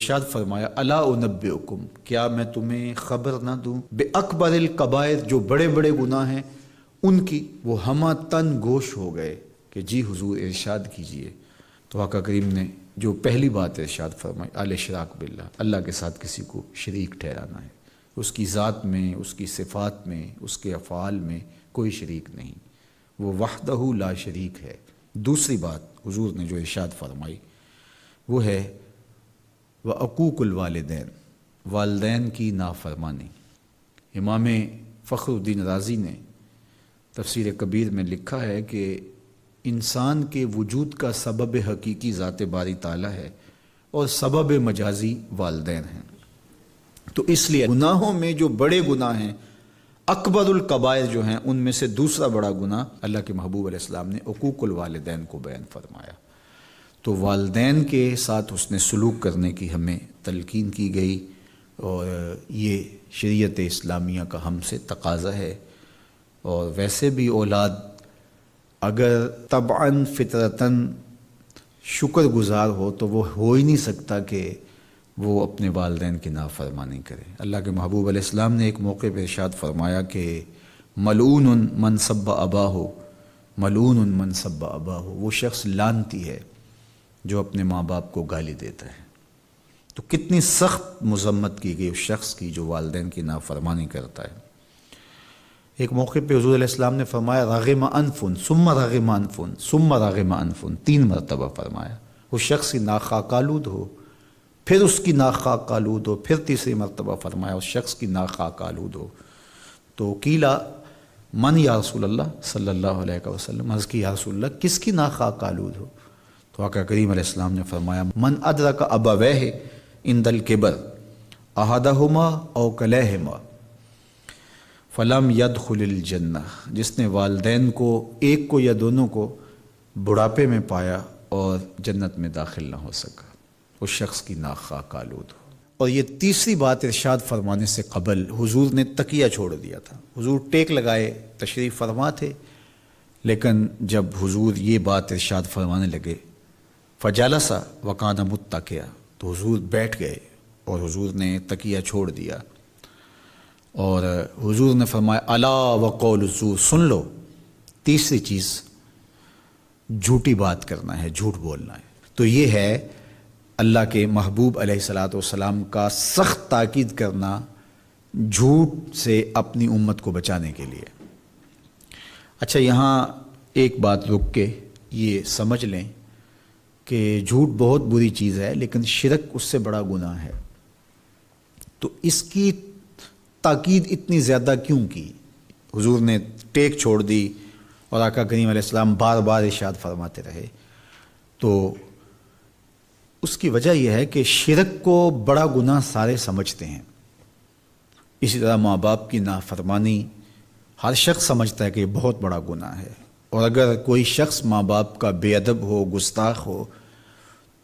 ارشاد فرمایا الا انبئکم، کیا میں تمہیں خبر نہ دوں بے اکبر الکبائر، جو بڑے بڑے گناہ ہیں ان کی، وہ ہمہ تن گوش ہو گئے کہ جی حضور ارشاد کیجئے۔ تو آقا کریم نے جو پہلی بات ارشاد فرمائی الاشراک باللہ، اللہ کے ساتھ کسی کو شریک ٹھہرانا ہے، اس کی ذات میں، اس کی صفات میں، اس کے افعال میں کوئی شریک نہیں، وہ وحدہ لا شریک ہے۔ دوسری بات حضور نے جو ارشاد فرمائی وہ ہے وعقوق الوالدین، والدین کی نافرمانی۔ امام فخر الدین رازی نے تفسیر کبیر میں لکھا ہے کہ انسان کے وجود کا سبب حقیقی ذات باری تعالیٰ ہے اور سبب مجازی والدین ہیں۔ تو اس لیے گناہوں میں جو بڑے گناہ ہیں، اکبر الکبائر جو ہیں، ان میں سے دوسرا بڑا گناہ اللہ کے محبوب علیہ السلام نے عقوق الوالدین کو بیان فرمایا۔ تو والدین کے ساتھ حسن سلوک کرنے کی ہمیں تلقین کی گئی، اور یہ شریعت اسلامیہ کا ہم سے تقاضا ہے۔ اور ویسے بھی اولاد اگر طبعاً فطرتاً شکر گزار ہو تو وہ ہو ہی نہیں سکتا کہ وہ اپنے والدین کی نافرمانی کرے۔ اللہ کے محبوب علیہ السلام نے ایک موقع پہ ارشاد فرمایا کہ ملعون من سب اباہ، ملعون من سب اباہ، وہ شخص لعنتی ہے جو اپنے ماں باپ کو گالی دیتا ہے۔ تو کتنی سخت مذمت کی گئی اس شخص کی جو والدین کی نافرمانی کرتا ہے۔ ایک موقع پہ حضور علیہ السلام نے فرمایا رغم انف ثم رغم انف ثم رغم انف، 3 مرتبہ فرمایا۔ اس شخص کی ناک خاک آلود ہو، پھر اس کی ناک خاک آلود ہو، پھر تیسری مرتبہ فرمایا اس شخص کی ناک خاک آلود ہو۔ تو قیلا من یا رسول اللہ صلی اللہ علیہ وسلم، عرض کی یا رسول اللہ کس کی ناک خاک آلود ہو؟ تو آقا کریم علیہ السلام نے فرمایا من ادرک ابویہ عند الکبر احدہما او کلیہما فلم یدخل الجنہ، جس نے والدین کو، ایک کو یا دونوں کو، بڑھاپے میں پایا اور جنت میں داخل نہ ہو سکا، اس شخص کی ناک خاک آلود ہو۔ اور یہ تیسری بات ارشاد فرمانے سے قبل حضور نے تکیہ چھوڑ دیا تھا۔ حضور ٹیک لگائے تشریف فرما تھے، لیکن جب حضور یہ بات ارشاد فرمانے لگے فجلس وکان متکئا، تو حضور بیٹھ گئے اور حضور نے تکیہ چھوڑ دیا، اور حضور نے فرمایا الا وقول الزور، سن لو، تیسری چیز جھوٹی بات کرنا ہے، جھوٹ بولنا ہے۔ تو یہ ہے اللہ کے محبوب علیہ الصلاۃ والسلام کا سخت تاکید کرنا جھوٹ سے اپنی امت کو بچانے کے لیے۔ اچھا، یہاں ایک بات رک کے یہ سمجھ لیں کہ جھوٹ بہت بری چیز ہے، لیکن شرک اس سے بڑا گناہ ہے۔ تو اس کی تاکید اتنی زیادہ کیوں کی؟ حضور نے ٹیک چھوڑ دی اور آقا کریم علیہ السلام بار بار ارشاد فرماتے رہے۔ تو اس کی وجہ یہ ہے کہ شرک کو بڑا گناہ سارے سمجھتے ہیں۔ اسی طرح ماں باپ کی نافرمانی ہر شخص سمجھتا ہے کہ یہ بہت بڑا گناہ ہے، اور اگر کوئی شخص ماں باپ کا بے ادب ہو، گستاخ ہو،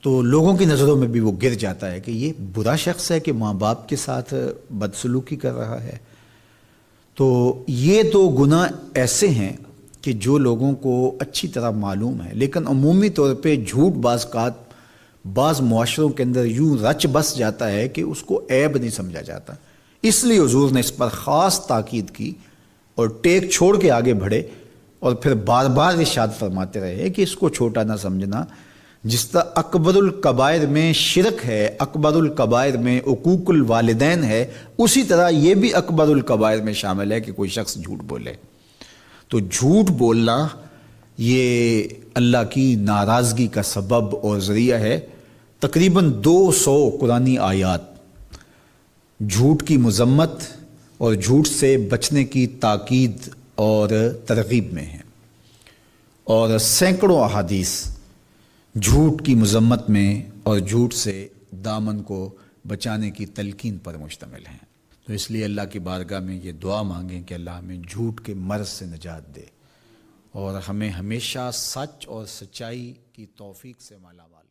تو لوگوں کی نظروں میں بھی وہ گر جاتا ہے کہ یہ برا شخص ہے کہ ماں باپ کے ساتھ بدسلوکی کر رہا ہے۔ تو یہ دو گناہ ایسے ہیں کہ جو لوگوں کو اچھی طرح معلوم ہے، لیکن عمومی طور پہ جھوٹ بعض معاشروں کے اندر یوں رچ بس جاتا ہے کہ اس کو عیب نہیں سمجھا جاتا۔ اس لیے حضور نے اس پر خاص تاکید کی اور ٹیک چھوڑ کے آگے بڑھے، اور پھر بار بار ارشاد فرماتے رہے کہ اس کو چھوٹا نہ سمجھنا۔ جس طرح اکبر الکبائر میں شرک ہے، اکبر الکبائر میں عقوق الوالدین ہے، اسی طرح یہ بھی اکبر الکبائر میں شامل ہے کہ کوئی شخص جھوٹ بولے۔ تو جھوٹ بولنا یہ اللہ کی ناراضگی کا سبب اور ذریعہ ہے۔ تقریباً 200 قرآنی آیات جھوٹ کی مذمت اور جھوٹ سے بچنے کی تاکید اور ترغیب میں ہیں، اور سینکڑوں احادیث جھوٹ کی مذمت میں اور جھوٹ سے دامن کو بچانے کی تلقین پر مشتمل ہیں۔ تو اس لیے اللہ کی بارگاہ میں یہ دعا مانگیں کہ اللہ ہمیں جھوٹ کے مرض سے نجات دے، اور ہمیں ہمیشہ سچ اور سچائی کی توفیق سے مالا مال